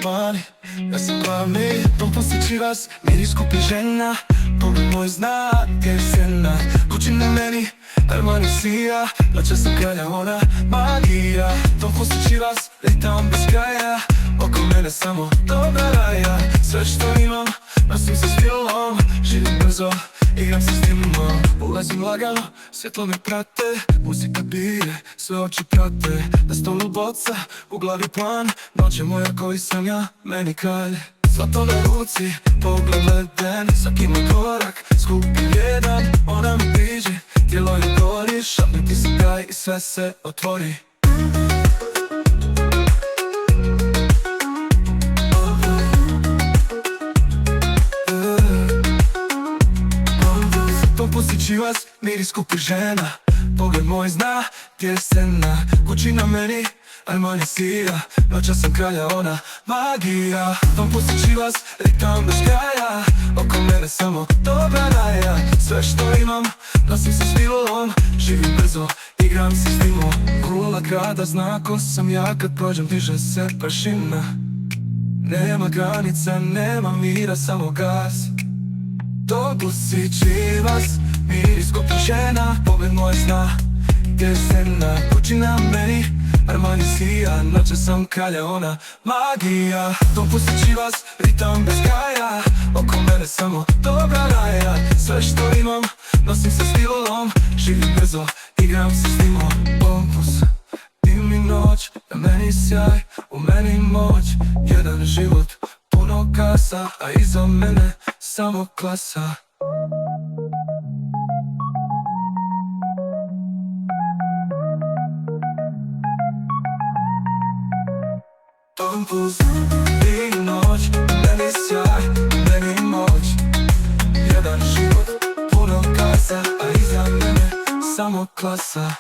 vani. Ja sam glavni, dom posjeći vas, miris kupi žena. Pogled moj zna gdje je sjena. Kući na meni, Armani sija. Noća sam kralja, ona magija. Dom posjeći vas, ritam bez kraja. Oko mene samo dobra raja. Sve što imam, nosim se stilom. Živim brzo, igram se s dimom. Ulazim lagano, svjetlo me prate. Muzika bije, sve oči prate. Na stolu boca, u glavi plan. Noć je moja koji sam ja, meni kralj. Zlato na ruci, pogled leden. Svaki moj korak, skupi jedan. Ona mi priđe, tijelo je gori. Šapnem ti se kraj i sve se otvori. Posjeći vas, miris kupi žena. Pogled moj zna gdje je scena. Kući na meni, Armani sija. Noća sam kralja, ona magija. Dom posjeći vas, ritam bez kraja. Oko mene samo dobra raja. Sve što imam, nosim se stilom. Živim brzo, igram se s dimom. Kula grada zna ko sam ja. Kad prođem diže se prašina. Nema granica, nema mira, samo gas. Dom posjeći vas, miris kupi žena. Pogled moj zna gdje je scena. Kući na meni, Armani sija. Noća sam kralja, ona magija. Dom posjeći vas, ritam bez kraja. Oko mene samo dobra raja. Sve što imam, nosim se stilom. Živim brzo, igram se s dimom. Pompus, dim i noć, na meni sjaj, u meni moć. Jedan život, puno kasa, a iza mene samo klasa. Pompus, dim i noć, meni sjaj, meni moć. Jedan život, puno kasa, a iza mene samo klasa.